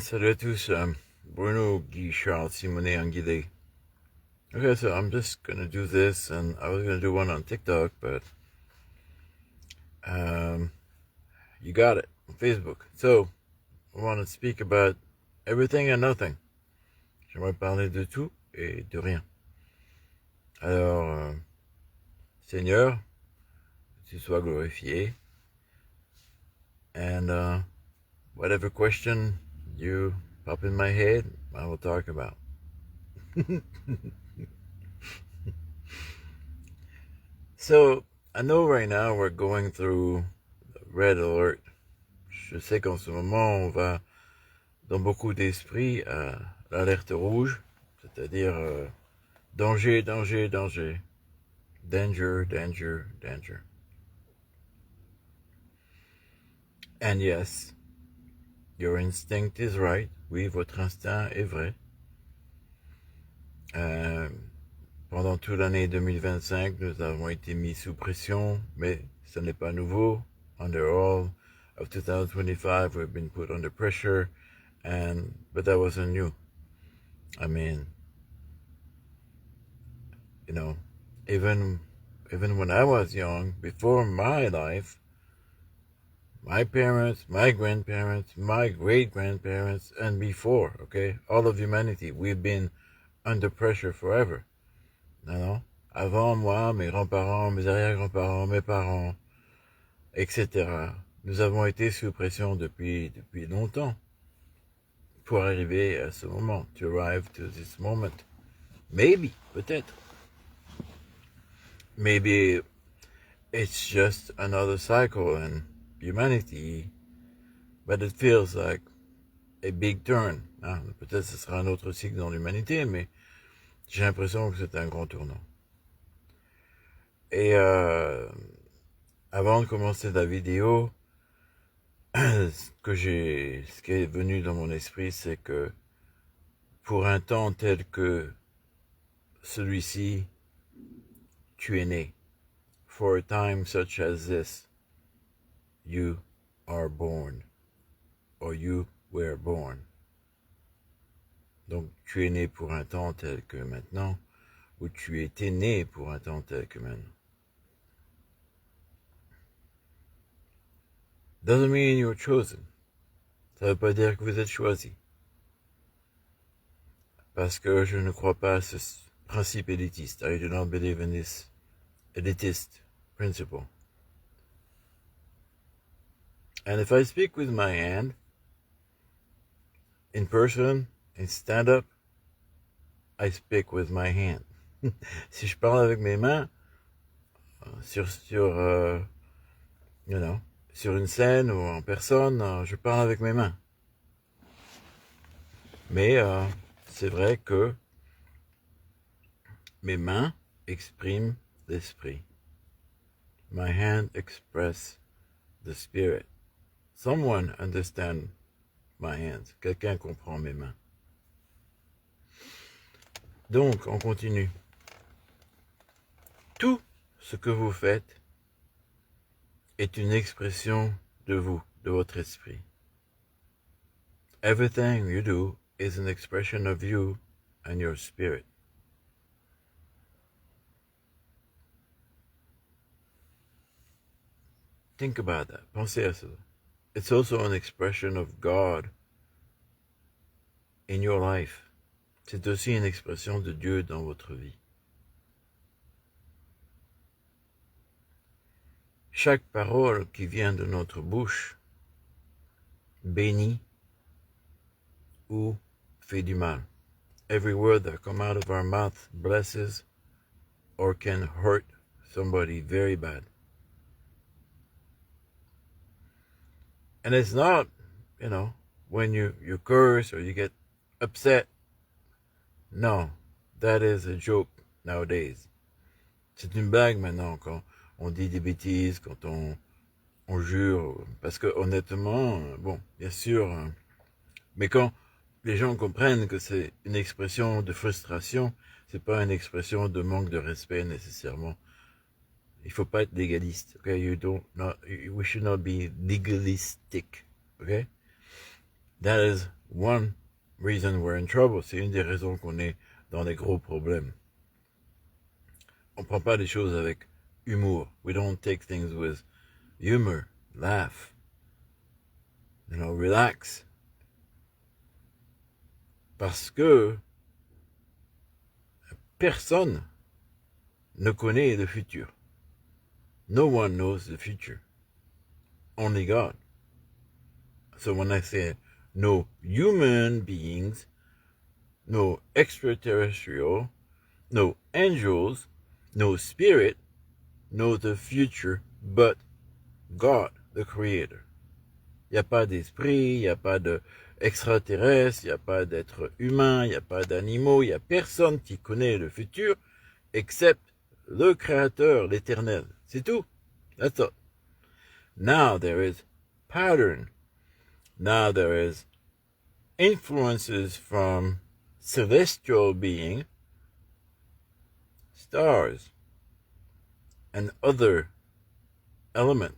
Salut à tous, Bruno Guy Charles Simonet Anguille. Okay, so I'm just gonna do this, and I was gonna do one on TikTok, but you got it on Facebook. So I want to speak about everything and nothing. J'aimerais parler de tout et de rien. Alors, Seigneur, tu sois glorifié, and whatever question you pop in my head, I will talk about. So, I know right now we're going through red alert. Je sais qu'en ce moment, on va, dans beaucoup d'esprits, à l'alerte rouge, c'est-à-dire danger, danger, danger. Danger, danger, danger. And yes, your instinct is right. Oui, votre instinct est vrai. Pendant toute l'année 2025, nous avons été mis sous pression, mais ce n'est pas nouveau. Under all of 2025, we've been put under pressure, but that wasn't new. I mean, you know, even when I was young, before my life, my parents, my grandparents, my great-grandparents, and before, okay, all of humanity, we've been under pressure forever. Non? Avant moi, mes grands-parents, mes arrière-grands-parents, mes parents, etc. Nous avons été sous pression depuis longtemps pour arriver à ce moment, to arrive to this moment. Maybe, peut-être. Maybe it's just another cycle in humanity, but it feels like a big turn. Hein? Peut-être ce sera un autre cycle dans l'humanité, mais j'ai l'impression que c'est un grand tournant. Et avant de commencer la vidéo, ce qui est venu dans mon esprit, c'est que pour un temps tel que celui-ci, tu es né. For a time such as this, you are born, or you were born. Donc, tu es né pour un temps tel que maintenant, ou tu étais né pour un temps tel que maintenant. Doesn't mean you're chosen. Ça veut pas dire que vous êtes choisi. Parce que je ne crois pas à ce principe élitiste. I do not believe in this elitist principle. And if I speak with my hand, in person, in stand-up, I speak with my hand. Si je parle avec mes mains, sur une scène ou en personne, je parle avec mes mains. Mais c'est vrai que mes mains expriment l'esprit. My hand express the spirit. Someone understand my hands. Quelqu'un comprend mes mains. Donc, on continue. Tout ce que vous faites est une expression de vous, de votre esprit. Everything you do is an expression of you and your spirit. Think about that. Pensez à ça. It's also an expression of God in your life. C'est aussi une expression de Dieu dans votre vie. Chaque parole qui vient de notre bouche bénit ou fait du mal. Every word that comes out of our mouth blesses or can hurt somebody very bad. And it's not, when you curse or you get upset. No, that is a joke nowadays. C'est une blague maintenant quand on dit des bêtises, quand on jure. Parce que honnêtement, bon, bien sûr, mais quand les gens comprennent que c'est une expression de frustration, c'est pas une expression de manque de respect nécessairement. Il faut pas être légaliste, okay? We should not be legalistic, okay? That is one reason we're in trouble. C'est une des raisons qu'on est dans des gros problèmes. On prend pas les choses avec humour. We don't take things with humor, laugh, relax. Parce que personne ne connaît le futur. No one knows the future. Only God. So when I say no human beings, no extraterrestrial, no angels, no spirit know the future but God, the Creator. Il n'y a pas d'esprit, il n'y a pas d'extraterrestre, il n'y a pas d'être humain, il n'y a pas d'animaux, il n'y a personne qui connaît le futur except le Créateur, l'Éternel. C'est tout. That's all. Now there is pattern. Now there is influences from celestial being, stars, and other elements.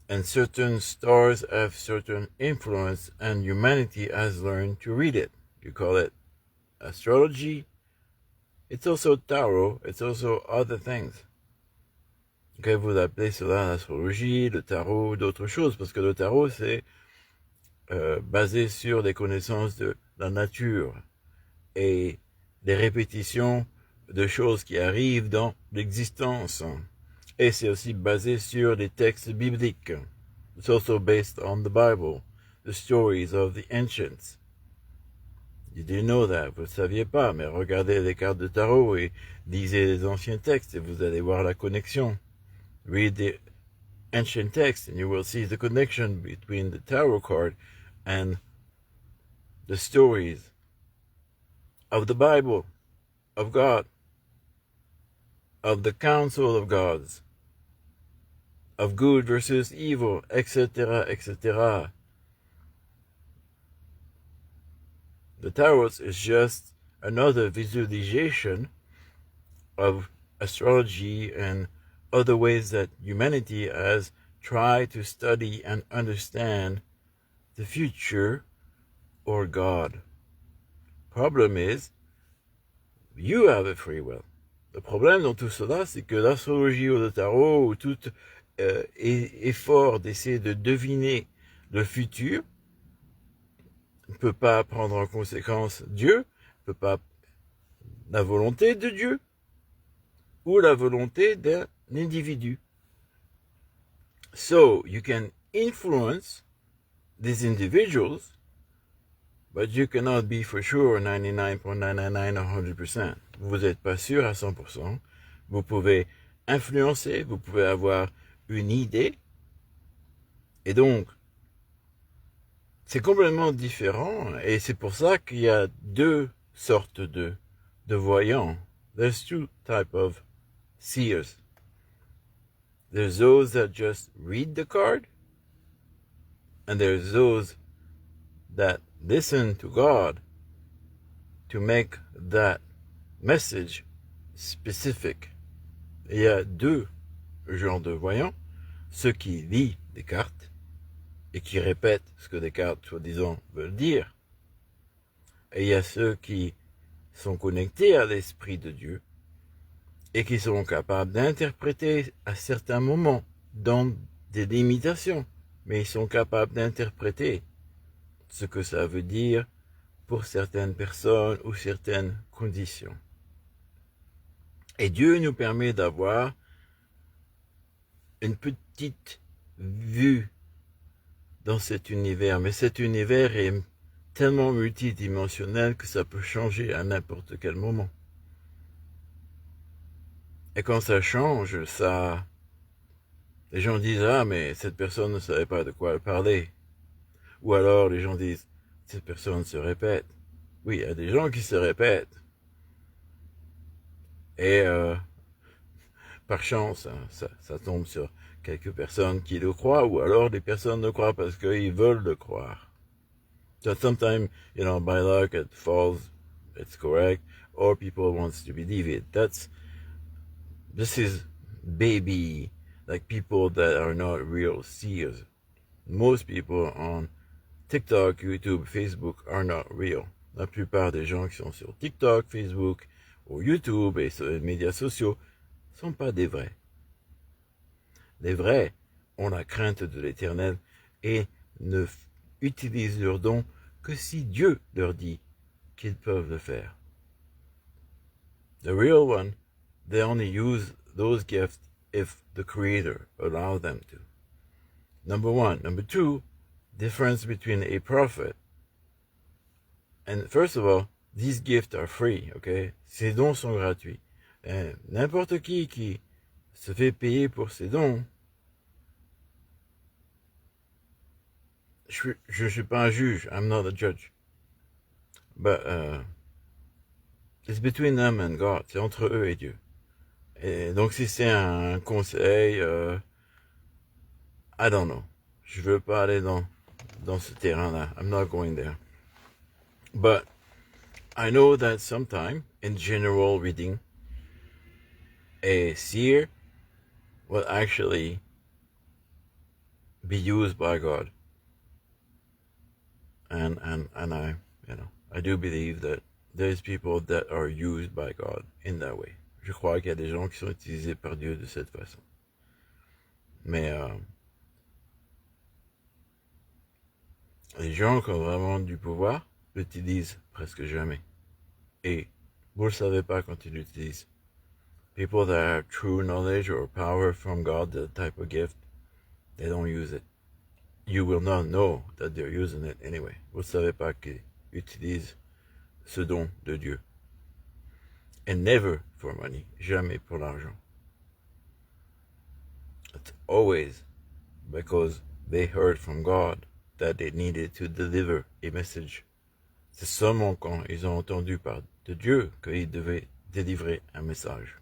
And certain stars have certain influence, and humanity has learned to read it. You call it astrology. It's also tarot. It's also other things. Okay, vous appelez cela l'astrologie, le tarot, d'autres choses, parce que le tarot, c'est basé sur des connaissances de la nature et des répétitions de choses qui arrivent dans l'existence. Et c'est aussi basé sur des textes bibliques. It's also based on the Bible, the stories of the ancients. You didn't know that, vous ne le saviez pas, mais regardez les cartes de tarot et lisez les anciens textes et vous allez voir la connexion. Read the ancient text and you will see the connection between the tarot card and the stories of the Bible, of God, of the council of gods, of good versus evil, etc., etc. The tarot is just another visualization of astrology and other ways that humanity has tried to study and understand the future or God. Problem is, you have a free will. Le problème dans tout cela, c'est que l'astrologie ou le tarot ou tout effort d'essayer de deviner le futur ne peut pas prendre en conséquence Dieu, ne peut pas la volonté de Dieu ou la volonté d'un individu. So, you can influence these individuals, but you cannot be for sure 99.999 100%. Vous n'êtes pas sûr à 100%. Vous pouvez influencer, vous pouvez avoir une idée. Et donc, c'est complètement différent. Et c'est pour ça qu'il y a deux sortes de voyants. There's two types of seers. There's those that just read the card. And there's those that listen to God to make that message specific. Il y a deux genres de voyants. Ceux qui lisent des cartes et qui répètent ce que les cartes, soi-disant, veulent dire. Et il y a ceux qui sont connectés à l'Esprit de Dieu et qui sont capables d'interpréter à certains moments, dans des limitations, mais ils sont capables d'interpréter ce que ça veut dire pour certaines personnes ou certaines conditions. Et Dieu nous permet d'avoir une petite vue dans cet univers, mais cet univers est tellement multidimensionnel que ça peut changer à n'importe quel moment. Et quand ça change, les gens disent « Ah, mais cette personne ne savait pas de quoi elle parlait. » Ou alors les gens disent « Cette personne se répète. » Oui, il y a des gens qui se répètent. Et par chance, ça tombe sur quelques personnes qui le croient, ou alors des personnes le croient parce qu'ils veulent le croire. So sometimes, by luck it falls, it's correct, or people wants to believe it. This is like people that are not real seers. Most people on TikTok, YouTube, Facebook are not real. La plupart des gens qui sont sur TikTok, Facebook ou YouTube et sur les médias sociaux sont pas des vrais. Les vrais ont la crainte de l'Éternel et ne utilisent leurs dons que si Dieu leur dit qu'ils peuvent le faire. The real one, they only use those gifts if the Creator allows them to. Number one. Number two, difference between a prophet. And first of all, these gifts are free, okay? Ces dons sont gratuits. N'importe qui se fait payer pour ses dons, je ne suis pas un juge. I'm not a judge. But it's between them and God. C'est entre eux et Dieu. Et donc si c'est un conseil, I don't know. Je veux pas aller dans ce terrain-là. I'm not going there. But I know that sometime in general reading, a seer will actually be used by God. And I do believe that there's people that are used by God in that way. Je crois qu'il y a des gens qui sont utilisés par Dieu de cette façon. Mais les gens qui ont vraiment du pouvoir l'utilisent presque jamais. Et vous ne le savez pas quand ils l'utilisent. People that have true knowledge or power from God, the type of gift, they don't use it. You will not know that they're using it anyway. Vous ne savez pas qu'ils utilisent ce don de Dieu. And never for money. Jamais pour l'argent. It's always because they heard from God that they needed to deliver a message. C'est seulement quand ils ont entendu par de Dieu qu'ils devaient délivrer un message.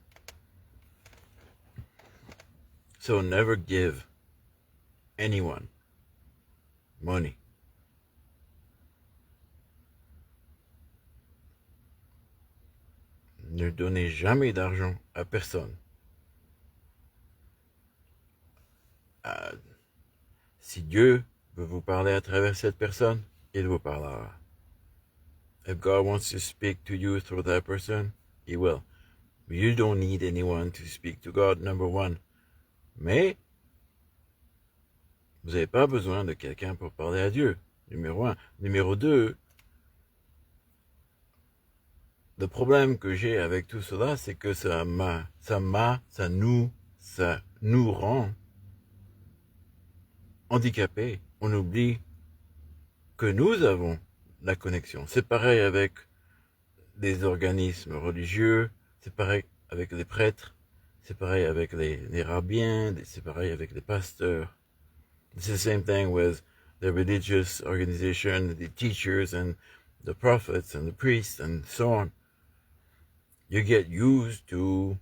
So never give anyone money. Ne donnez jamais d'argent à personne. Si Dieu veut vous parler à travers cette personne, il vous parlera. If God wants to speak to you through that person, He will. You don't need anyone to speak to God, number one. Mais vous n'avez pas besoin de quelqu'un pour parler à Dieu, numéro un. Numéro deux, le problème que j'ai avec tout cela, c'est que ça nous rend handicapés. On oublie que nous avons la connexion. C'est pareil avec les organismes religieux, c'est pareil avec les prêtres, c'est pareil avec les rabbins, c'est pareil avec les pasteurs. It's the same thing with the religious organization, the teachers and the prophets and the priests and so on. You get used to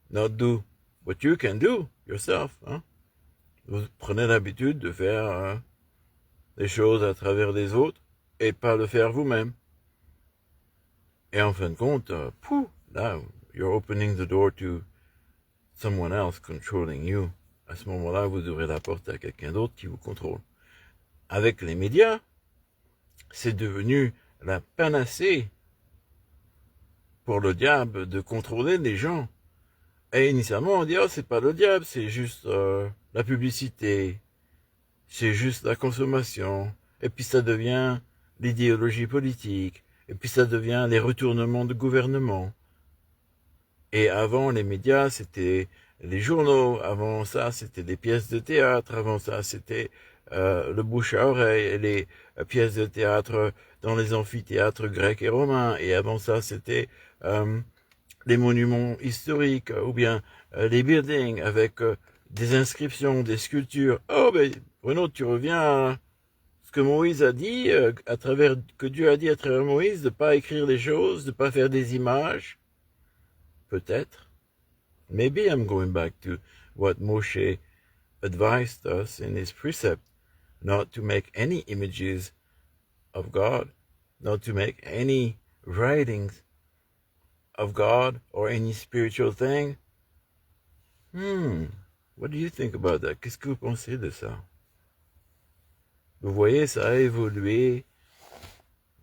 not do what you can do yourself. Hein? Vous prenez l'habitude de faire des choses à travers les autres et pas le faire vous-même. Et en fin de compte, là, you're opening the door to someone else controlling you. À ce moment-là, vous ouvrez la porte à quelqu'un d'autre qui vous contrôle. Avec les médias, c'est devenu la panacée pour le diable de contrôler les gens. Et initialement, on dit, oh, c'est pas le diable, c'est juste la publicité, c'est juste la consommation. Et puis ça devient l'idéologie politique. Et puis ça devient les retournements de gouvernement. Et avant, les médias, c'était les journaux. Avant ça, c'était les pièces de théâtre. Avant ça, c'était le bouche à oreille et les pièces de théâtre dans les amphithéâtres grecs et romains. Et avant ça, c'était les monuments historiques ou bien les buildings avec des inscriptions, des sculptures. Oh, ben, Bruno, tu reviens à ce que Moïse a dit, que Dieu a dit à travers Moïse, de pas écrire les choses, de pas faire des images. Peut-être. Maybe I'm going back to what Moshe advised us in his precept, not to make any images of God, not to make any writings of God or any spiritual thing. What do you think about that? Qu'est-ce que vous pensez de ça? Vous voyez, ça a évolué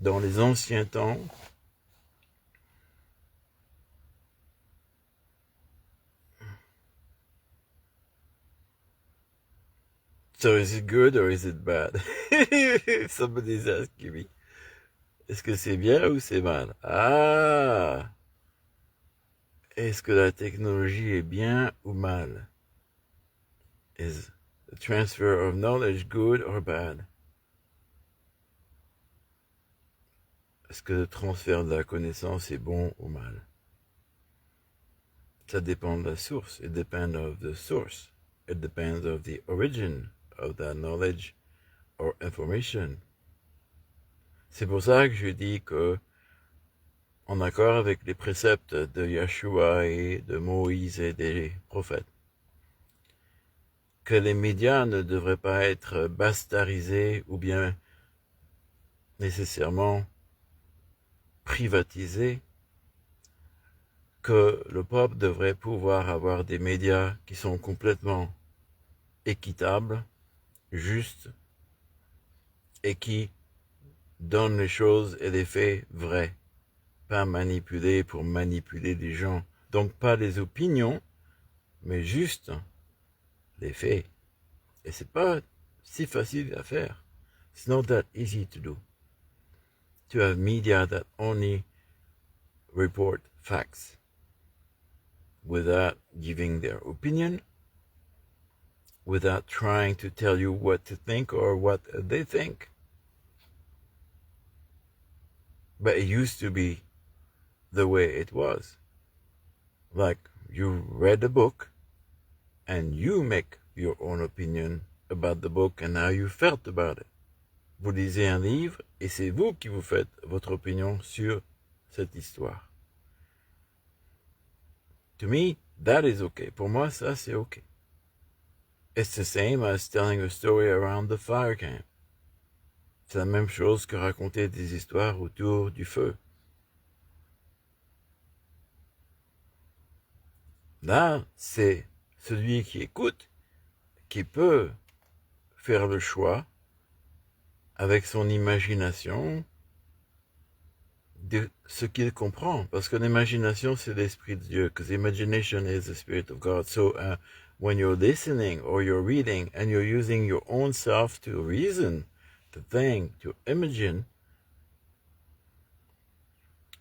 dans les anciens temps. So is it good or is it bad? Somebody's asking me. Est-ce que c'est bien ou c'est mal? Ah! Est-ce que la technologie est bien ou mal? Is the transfer of knowledge good or bad? Est-ce que le transfert de la connaissance est bon ou mal? Ça dépend de la source. It depends of the source. It depends of the origin of that knowledge or information. C'est pour ça que je dis que, en accord avec les préceptes de Yeshua et de Moïse et des prophètes, que les médias ne devraient pas être bastardsés ou bien nécessairement privatisés, que le peuple devrait pouvoir avoir des médias qui sont complètement équitables, justes, et qui donnent les choses et les faits vrais, pas manipulés pour manipuler les gens. Donc pas les opinions, mais juste les faits. Et c'est pas si facile à faire. It's not that easy to do. To have media that only report facts without giving their opinion, without trying to tell you what to think or what they think. But it used to be the way it was. Like, you read a book and you make your own opinion about the book and how you felt about it. Vous lisez un livre et c'est vous qui vous faites votre opinion sur cette histoire. To me, that is okay. Pour moi, ça c'est okay. It's the same as telling a story around the fire camp. C'est la même chose que raconter des histoires autour du feu. Là, c'est celui qui écoute qui peut faire le choix avec son imagination de ce qu'il comprend. Parce que l'imagination, c'est l'esprit de Dieu. Because imagination is the spirit of God. So when you're listening or you're reading and you're using your own self to reason, to think, to imagine,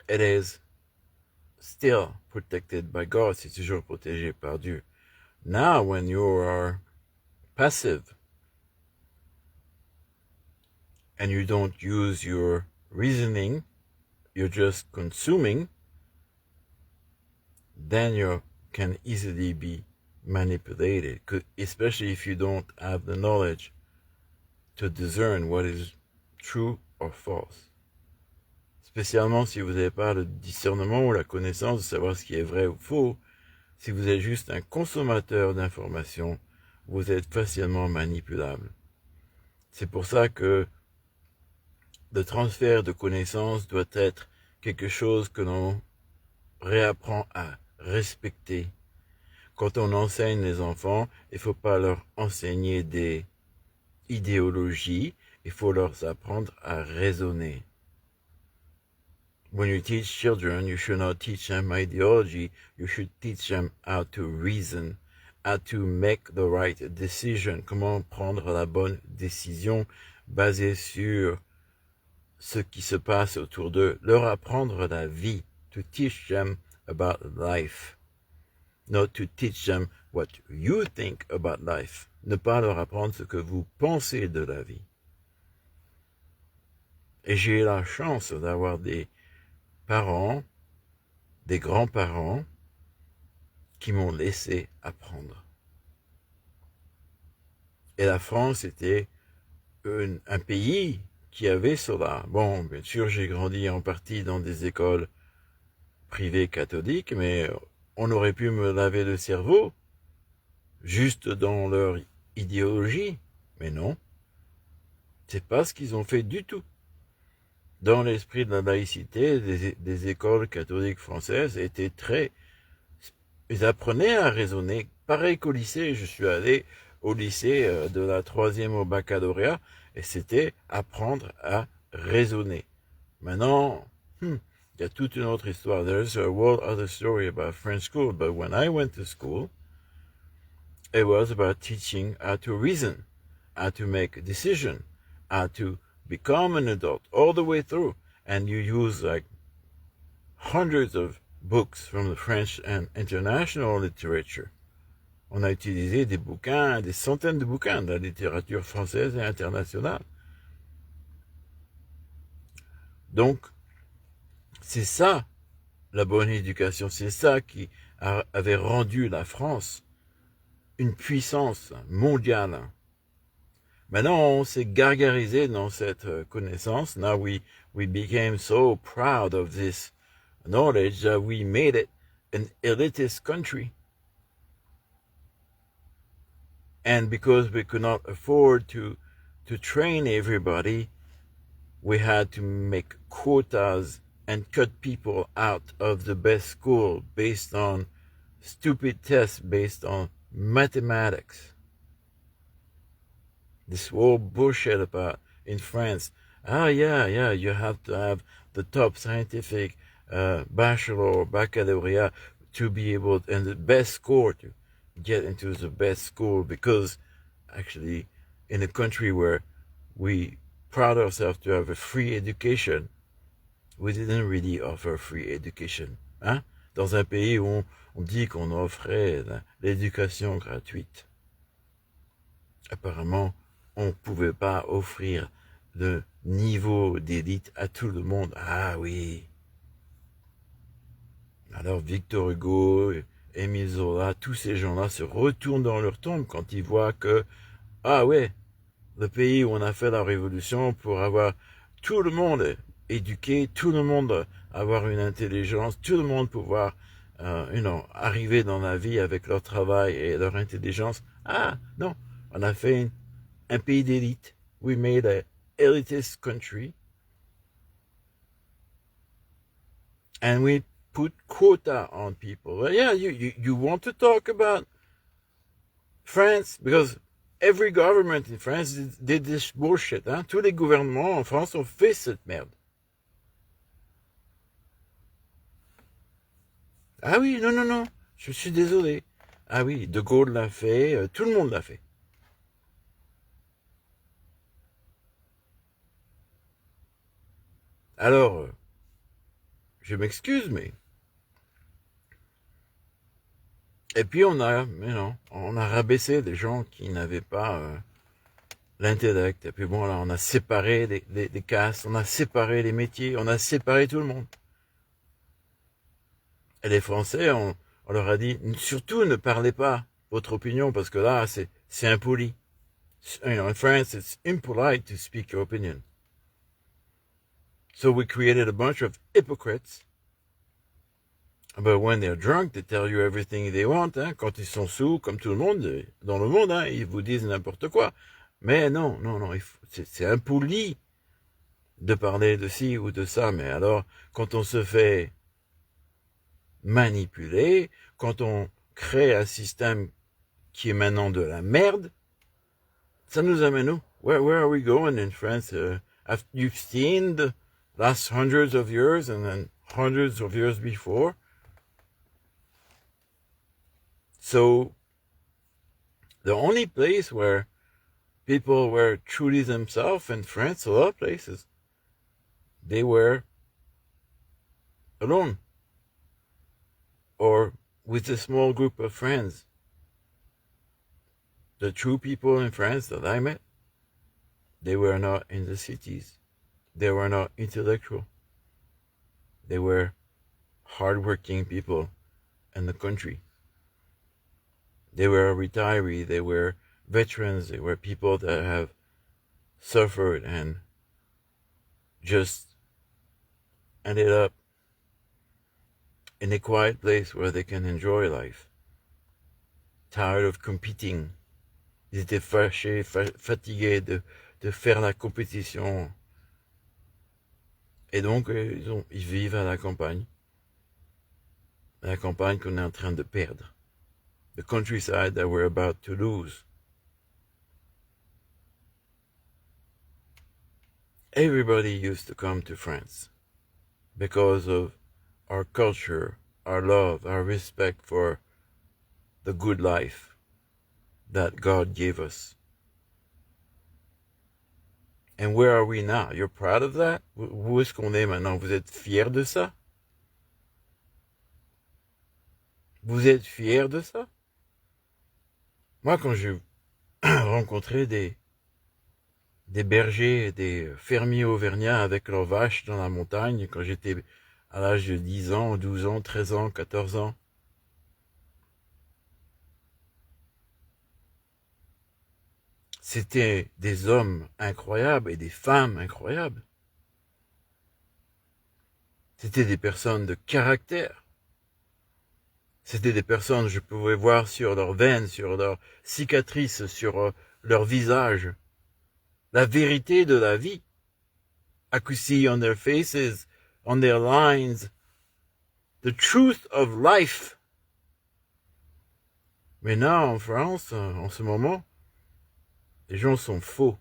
it is still protected by God. C'est toujours protégé par Dieu. Now, when you are passive and you don't use your reasoning, you're just consuming, then you can easily be manipulated, especially if you don't have the knowledge to discern what is true or false. Spécialement si vous n'avez pas le discernement ou la connaissance de savoir ce qui est vrai ou faux, si vous êtes juste un consommateur d'informations, vous êtes facilement manipulable. C'est pour ça que le transfert de connaissances doit être quelque chose que l'on réapprend à respecter. Quand on enseigne les enfants, il ne faut pas leur enseigner des idéologies, il faut leur apprendre à raisonner. When you teach children, you should not teach them ideology, you should teach them how to reason, how to make the right decision, comment prendre la bonne décision basée sur ce qui se passe autour d'eux, leur apprendre la vie, to teach them about life, not to teach them what you think about life, ne pas leur apprendre ce que vous pensez de la vie. Et j'ai eu la chance d'avoir des parents, des grands-parents qui m'ont laissé apprendre. Et la France était un pays qui avait cela. Bon, bien sûr, j'ai grandi en partie dans des écoles privées catholiques, mais on aurait pu me laver le cerveau juste dans leur idéologie. Mais non, c'est pas ce qu'ils ont fait du tout. Dans l'esprit de la laïcité, des écoles catholiques françaises étaient ils apprenaient à raisonner. Pareil qu'au lycée, je suis allé au lycée, de la 3e au baccalauréat, et c'était apprendre à raisonner. Maintenant, il y a toute une autre histoire. There's a whole other story about French school, but when I went to school, it was about teaching how to reason, how to make a decision, how to become an adult, all the way through. And you use like hundreds of books from the French and international literature. On a utilisé des bouquins, des centaines de bouquins de la littérature française et internationale. Donc, c'est ça la bonne éducation, c'est ça qui avait rendu la France une puissance mondiale. Maintenant, on s'est gargarisé dans cette connaissance. Now we became so proud of this knowledge that we made it an elitist country. And because we could not afford to train everybody, we had to make quotas and cut people out of the best school based on stupid tests, based on mathematics. This whole bullshit about in France. Yeah, you have to have the top scientific bachelor or baccalaureate to be able, and the best score to get into the best school, because actually in a country where we proud ourselves to have a free education, we didn't really offer free education. Hein? Dans un pays où on dit qu'on offrait l'éducation gratuite. Apparemment, on ne pouvait pas offrir le niveau d'élite à tout le monde. Ah oui. Alors Victor Hugo, Émile Zola, tous ces gens-là se retournent dans leur tombe quand ils voient que, ah ouais, le pays où on a fait la révolution pour avoir tout le monde éduqué, tout le monde avoir une intelligence, tout le monde pouvoir arriver dans la vie avec leur travail et leur intelligence. Ah non, on a fait un pays d'élite. We made an elitist country. And we put quota on people. Well, yeah, you want to talk about France, because every government in France did this bullshit. Hein? Tous les gouvernements en France ont fait cette merde. Ah oui, non, je suis désolé. Ah oui, De Gaulle l'a fait, tout le monde l'a fait. Alors, je m'excuse, mais... Et puis on a rabaissé les gens qui n'avaient pas l'intellect. Et puis bon, là, on a séparé les castes, on a séparé les métiers, on a séparé tout le monde. Et les Français, on leur a dit, surtout ne parlez pas votre opinion, parce que là, c'est impoli. In France, it's impolite to speak your opinion. So we created a bunch of hypocrites. But when they're drunk, they tell you everything they want. Hein. Quand ils sont sous, comme tout le monde, dans le monde, hein, ils vous disent n'importe quoi. Mais non, c'est impoli de parler de ci ou de ça. Mais alors, quand on se fait manipuler, quand on crée un système qui est maintenant de la merde, ça nous amène où? Where are we going in France? You've seen the last hundreds of years and then hundreds of years before. So, the only place where people were truly themselves in France, a lot of places, they were alone or with a small group of friends. The true people in France that I met, they were not in the cities. They were not intellectual. They were hardworking people in the country. They were retirees, they were veterans, they were people that have suffered and just ended up in a quiet place where they can enjoy life. Tired of competing. Ils étaient fâchés, fatigués de faire la compétition. Et donc, ils vivent à la campagne qu'on est en train de perdre. The countryside that we're about to lose. everybody used to come to France because of our culture, our love, our respect for the good life that God gave us. And where are we now? You're proud of that? Où est-ce qu'on est maintenant? Vous êtes fiers de ça? Vous êtes fiers de ça? Moi, quand j'ai rencontré des bergers, des fermiers auvergnats avec leurs vaches dans la montagne, quand j'étais à l'âge de 10 ans, 12 ans, 13 ans, 14 ans, c'était des hommes incroyables et des femmes incroyables. C'était des personnes de caractère. C'était des personnes, je pouvais voir sur leurs veines, sur leurs cicatrices, sur leur visage, la vérité de la vie. I could see on their faces, on their lines, the truth of life. Mais là, en France, en ce moment, les gens sont faux.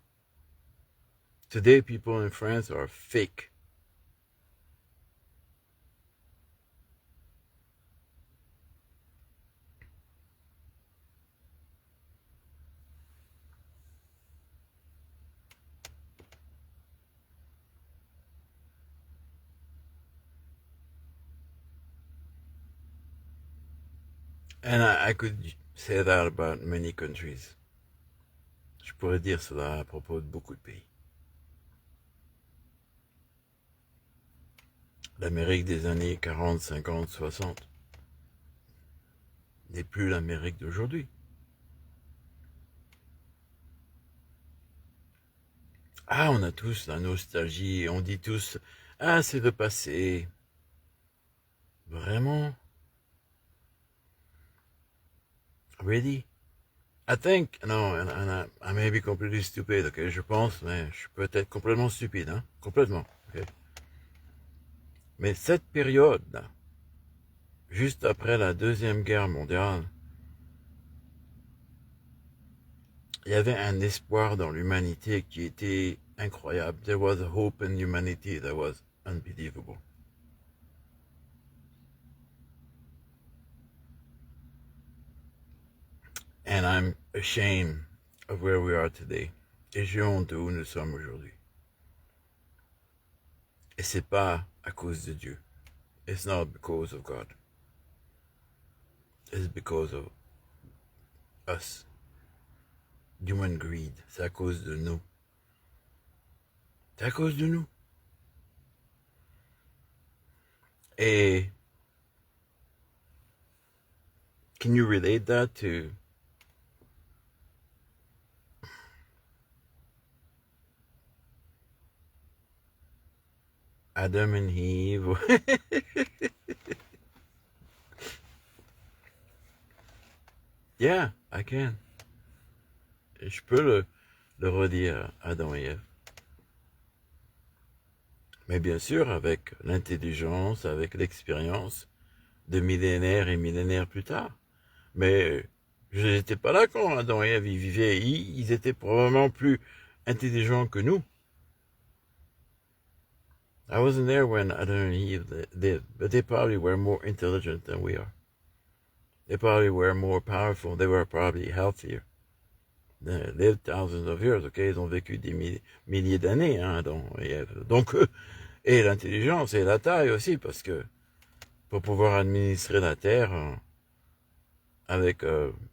Today, people in France are fake. And I could say that about many countries. Je pourrais dire cela à propos de beaucoup de pays. L'Amérique des années 40, 50, 60 n'est plus l'Amérique d'aujourd'hui. Ah, on a tous la nostalgie, on dit tous, ah, c'est le passé. Vraiment? Really? I think, no, and I may be completely stupid, ok, je pense, mais je suis peut-être complètement stupide, hein, complètement, ok. Mais cette période-là, juste après la Deuxième Guerre mondiale, il y avait un espoir dans l'humanité qui était incroyable. There was a hope in humanity that was unbelievable. And I'm ashamed of where we are today. Et j'ai honte où nous sommes aujourd'hui. Et c'est pas à cause de Dieu. It's not because of God. It's because of us. Human greed. C'est à cause de nous. C'est à cause de nous. Et can you relate that to Adam and Eve? Yeah, I can. Et je peux le redire, Adam et Ève. Mais bien sûr, avec l'intelligence, avec l'expérience de millénaires et millénaires plus tard. Mais je n'étais pas là quand Adam et Ève vivaient. Ils étaient probablement plus intelligents que nous. I wasn't there when Adam and Eve lived, but they probably were more intelligent than we are. They probably were more powerful. They were probably healthier. They lived thousands of years, ok? Ils ont vécu des milliers d'années, hein, Adam et Ève. Donc, et l'intelligence et la taille aussi, parce que pour pouvoir administrer la terre avec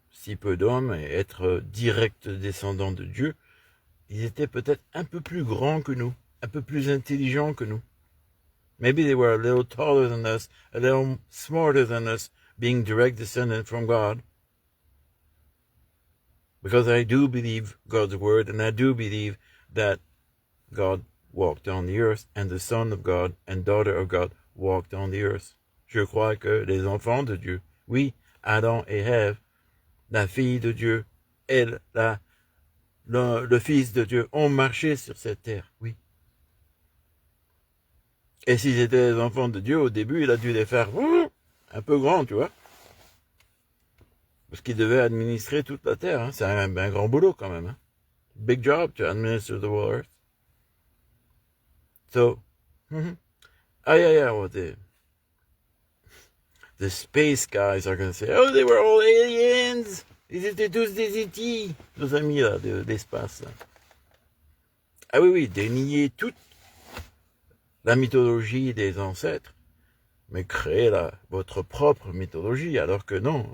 si peu d'hommes et être direct descendant de Dieu, ils étaient peut-être un peu plus grands que nous, un peu plus intelligents que nous. Maybe they were a little taller than us, a little smarter than us, being direct descendant from God. Because I do believe God's word, and I do believe that God walked on the earth, and the Son of God and daughter of God walked on the earth. Je crois que les enfants de Dieu, oui, Adam et Ève, la fille de Dieu, elle, le fils de Dieu, ont marché sur cette terre, oui. Et s'ils étaient les enfants de Dieu, au début, il a dû les faire un peu grands, tu vois. Parce qu'il devait administrer toute la terre, hein. C'est un grand boulot quand même, hein. Big job to administer the whole earth. So, yeah, well, the space guys are going to say, oh, they were all aliens. Ils étaient tous des E.T. Nos amis là, d'espace. Là. Ah oui, dénier toute la mythologie des ancêtres, mais créer votre propre mythologie, alors que non,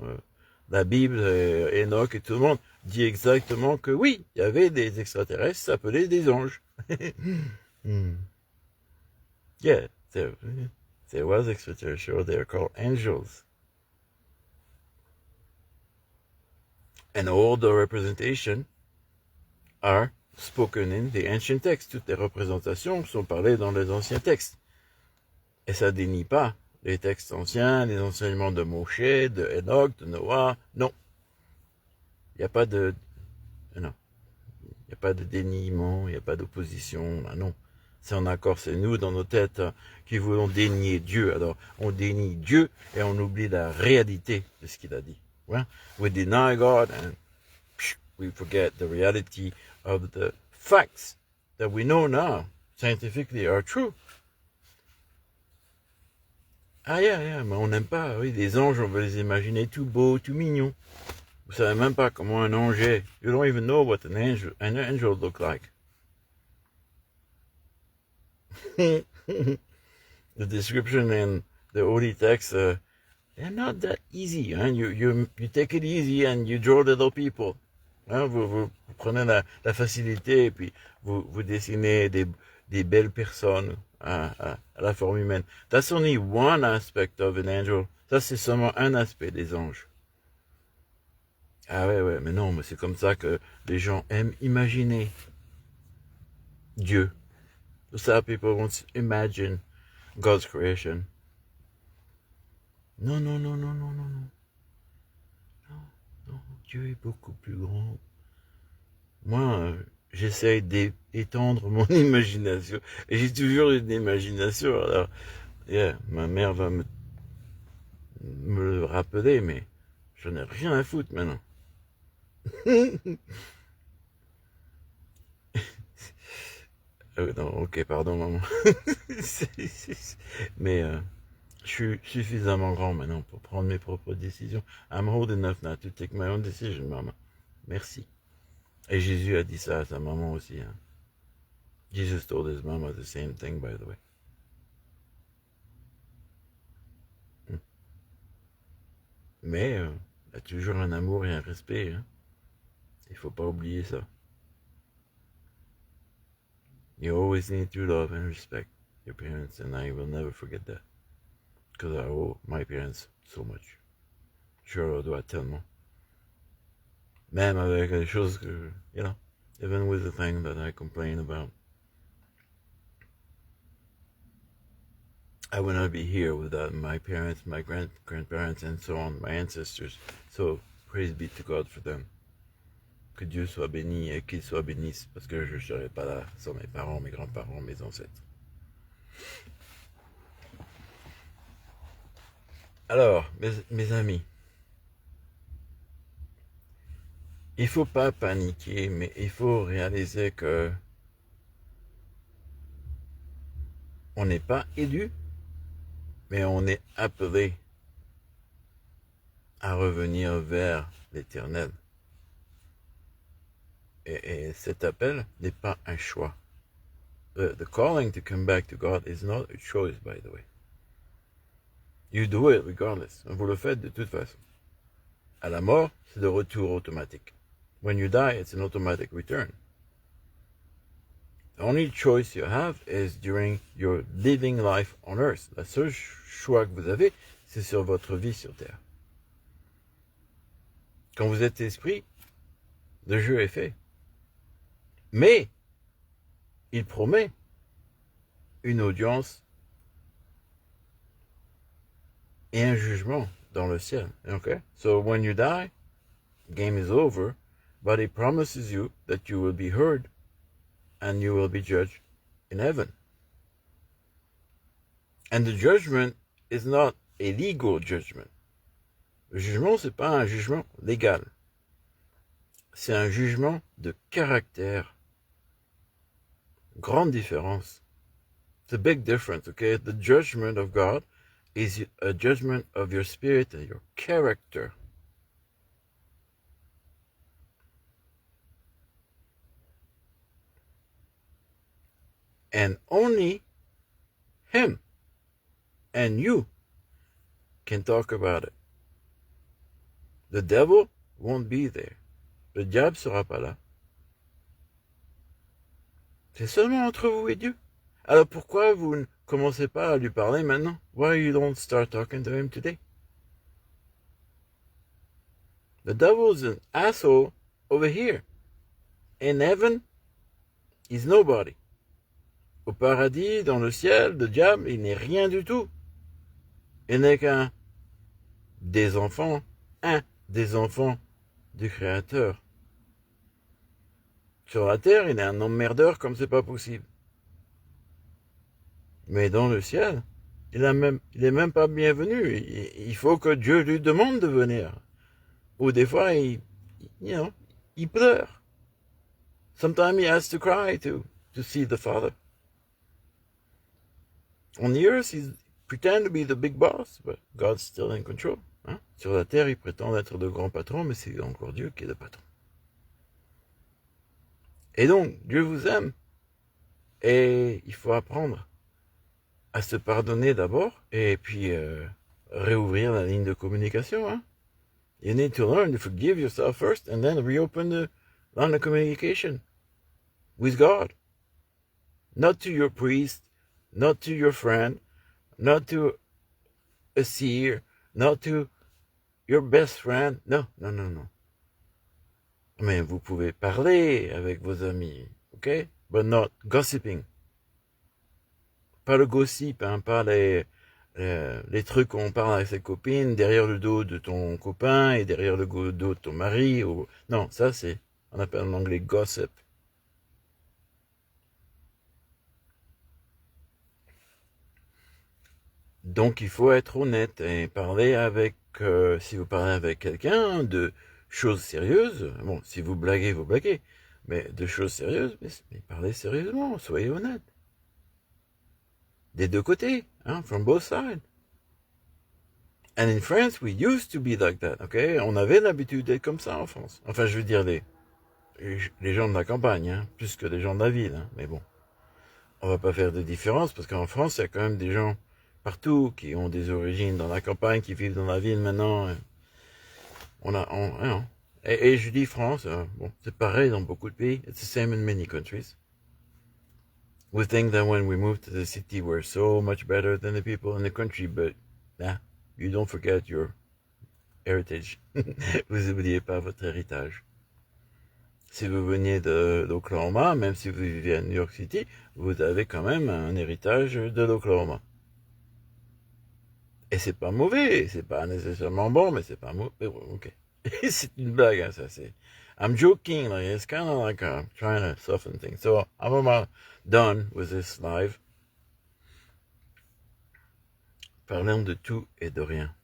la Bible, Enoch et tout le monde dit exactement que oui, il y avait des extraterrestres qui s'appelaient des anges. Yeah, there was extraterrestrial, they are called angels. And all the representation are spoken in the ancient text. Toutes les représentations sont parlées dans les anciens textes. Et ça dénie pas les textes anciens, les enseignements de Moshe, de Enoch, de Noah. Non. Il n'y a pas de... Non. Il n'y a pas de déniement, il n'y a pas d'opposition. Non. C'est en accord, c'est nous dans nos têtes qui voulons dénier Dieu. Alors, on dénie Dieu et on oublie la réalité de ce qu'il a dit. Well, we deny God and we forget the reality of the facts that we know now scientifically are true. Ah yeah, mais on n'aime pas, oui, les anges, on veut les imaginer tout beaux, tout mignons. Vous savez même pas comment un ange est. You don't even know what an angel look like. The description in the Holy Text, they're not that easy. Hein? You take it easy and you draw little people. Hein? Vous prenez la facilité et puis vous dessinez des belles personnes à la forme humaine. That's only one aspect of an angel. Ça, c'est seulement un aspect des anges. Ah ouais, mais non, mais c'est comme ça que les gens aiment imaginer Dieu. That's how people want to imagine God's creation. Non. Dieu est beaucoup plus grand. Moi, j'essaye d'étendre mon imagination. Et j'ai toujours une imagination. Alors, yeah, ma mère va me le rappeler, mais j'en ai rien à foutre maintenant. Non, ok, pardon, maman. Mais je suis suffisamment grand maintenant pour prendre mes propres décisions. I'm old enough now to take my own decision, maman. Merci. Et Jésus a dit ça à sa maman aussi. Hein. Jesus told his mama the same thing, by the way. Mais il y a toujours un amour et un respect. Hein. Il faut pas oublier ça. You always need to love and respect your parents, and I will never forget that. Because I owe my parents so much. Je leur dois tellement. Même avec les choses que, you know, even with the thing that I complain about. I would not be here without my parents, my grandparents, and so on, my ancestors. So, praise be to God for them. Que Dieu soit béni et qu'il soit bénisse, parce que je ne serais pas là sans mes parents, mes grands-parents, mes ancêtres. Alors, mes amis, il ne faut pas paniquer, mais il faut réaliser que on n'est pas élu, mais on est appelé à revenir vers l'Éternel. Et cet appel n'est pas un choix. The calling to come back to God is not a choice, by the way. You do it regardless. Vous le faites de toute façon. À la mort, c'est le retour automatique. When you die, it's an automatic return. The only choice you have is during your living life on earth. La seule choix que vous avez, c'est sur votre vie sur terre. Quand vous êtes esprit, le jeu est fait. Mais, il promet une audience et un jugement dans le ciel. Okay? So when you die, game is over, but he promises you that you will be heard and you will be judged in heaven. And the judgment is not a legal judgment. Le jugement, c'est pas un jugement légal. C'est un jugement de caractère. Grande différence. It's a big difference, okay? The judgment of God is a judgment of your spirit and your character. And only Him and you can talk about it. The devil won't be there. Le diable sera pas là. C'est seulement entre vous et Dieu. Alors pourquoi vous ne commencez pas à lui parler maintenant? Why you don't start talking to him today? The devil's an asshole over here. In heaven, he's nobody. Au paradis, dans le ciel, le diable, il n'est rien du tout. Il n'est qu'un des enfants, un des enfants du Créateur. Sur la terre, il est un emmerdeur comme c'est pas possible. Mais dans le ciel, il est même pas bienvenu. Il faut que Dieu lui demande de venir. Ou des fois, il pleure. Sometimes he has to cry to see the Father. On the earth, he pretend to be the big boss, but God's still in control. Hein? Sur la terre, il prétend être le grand patron, mais c'est encore Dieu qui est le patron. Et donc, Dieu vous aime. Et il faut apprendre à se pardonner d'abord, et puis réouvrir la ligne de communication. Hein? You need to learn to forgive yourself first, and then reopen the line of communication with God. Not to your priest, not to your friend, not to a seer, not to your best friend. Non. Mais vous pouvez parler avec vos amis, ok? But not gossiping. Pas le gossip, hein, pas les trucs qu'on parle avec ses copines derrière le dos de ton copain et derrière le dos de ton mari. Ou... Non, ça c'est, on appelle en anglais gossip. Donc il faut être honnête et parler avec, si vous parlez avec quelqu'un de choses sérieuses, bon, si vous blaguez, mais de choses sérieuses, mais parlez sérieusement, soyez honnête. Des deux côtés, hein, from both sides. And in France, we used to be like that, ok? On avait l'habitude d'être comme ça en France. Enfin, je veux dire les gens de la campagne, hein, plus que les gens de la ville, hein, mais bon. On va pas faire de différence, parce qu'en France, il y a quand même des gens partout qui ont des origines dans la campagne, qui vivent dans la ville maintenant. Et je dis France, bon, c'est pareil dans beaucoup de pays. It's the same in many countries. We think that when we move to the city, we're so much better than the people in the country, but you don't forget your heritage. Vous n'oubliez pas votre héritage. Si vous veniez de l'Oklahoma, même si vous vivez à New York City, vous avez quand même un héritage de l'Oklahoma. Et c'est pas mauvais, c'est pas nécessairement bon, mais c'est pas mauvais. Ok. C'est une blague, hein, ça c'est. I'm joking, like, it's kind of like trying to soften things. So I'm about done with this live. Parlons de tout et de rien.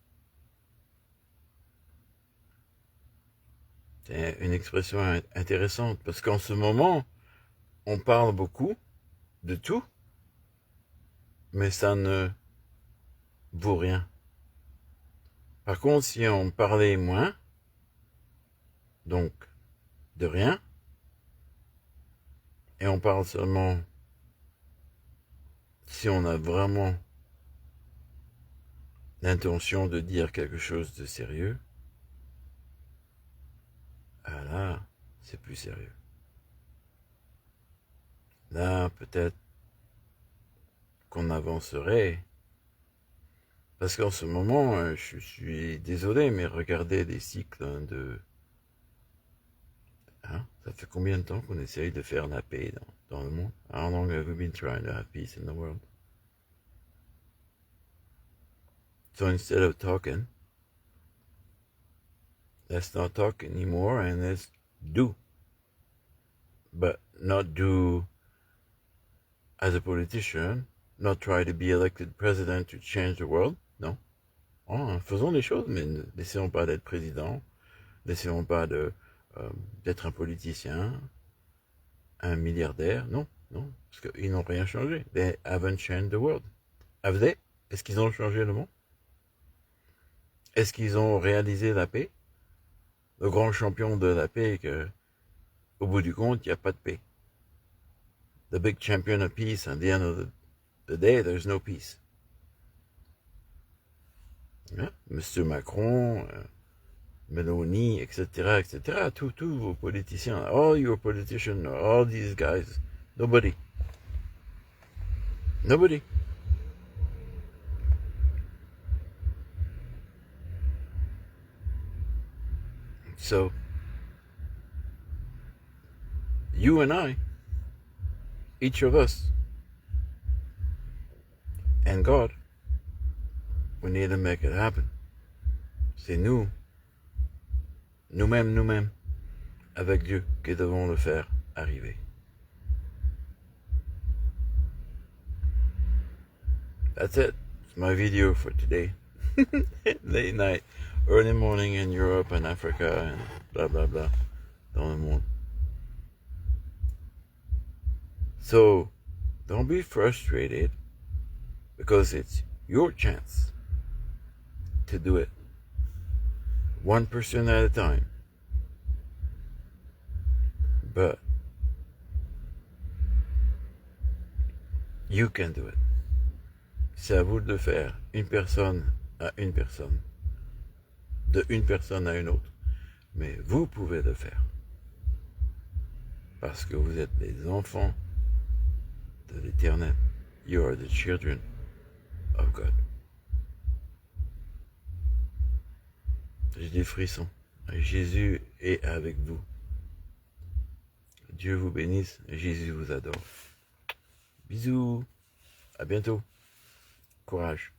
C'est une expression intéressante parce qu'en ce moment, on parle beaucoup de tout, mais ça ne vaut rien. Par contre, si on parlait moins, donc de rien, et on parle seulement si on a vraiment l'intention de dire quelque chose de sérieux, ah là, c'est plus sérieux. Là, peut-être qu'on avancerait. Parce qu'en ce moment, je suis désolé, mais regardez les cycles de... Hein, ça fait combien de temps qu'on essaye de faire la paix dans le monde? How long have we been trying to have peace in the world? So instead of talking, let's not talk anymore and let's do. But not do as a politician, not try to be elected president to change the world. Non. Oh, faisons les choses, mais n'essayons pas d'être président, n'essayons pas d'être un politicien, un milliardaire. Non, Non, parce qu'ils n'ont rien changé. They haven't changed the world. Have they? Est-ce qu'ils ont changé le monde? Est-ce qu'ils ont réalisé la paix? Le grand champion de la paix, que, au bout du compte, il n'y a pas de paix. The big champion of peace, at the end of the day, there's no peace. Hein? Monsieur Macron, Meloni, etc., etc., tous vos politiciens, all your politicians, all these guys, nobody. Nobody. So, you and I, each of us, and God, we need to make it happen. C'est nous, nous-mêmes, avec Dieu, qui devons le faire arriver. That's it. It's my video for today. Late night, early morning in Europe and Africa and blah blah blah dans le monde. So, don't be frustrated because it's your chance to do it. 1% at a time. But you can do it. C'est à vous de le faire, une personne à une personne, de une personne à une autre. Mais vous pouvez le faire. Parce que vous êtes les enfants de l'Éternel. You are the children of God. J'ai des frissons. Jésus est avec vous. Dieu vous bénisse. Jésus vous adore. Bisous. À bientôt. Courage.